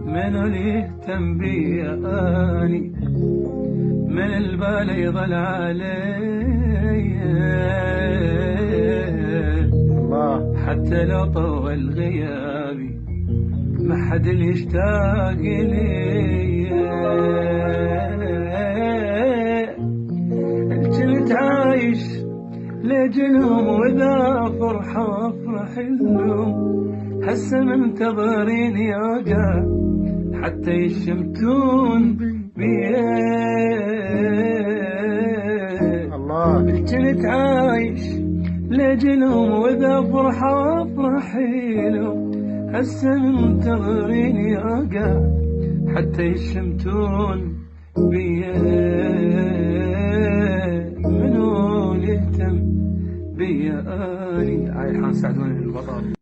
من اللي يهتم بي اني من البال يظل علي الله. حتى لو طول غيابي ما حد اللي يشتاق لي. كنت عايش لجلهم وإذا فرحة أفرح لهم هسه منتظرين يوقع حتى يشمتون بيه. الله. كنت عايش لجلهم وإذا فرحة أفرح لهم هسه منتظرين يوقع حتى يشمتون بيه. منو اللي يهتم بيا اني؟ هاي الحان ساعدوني البطل.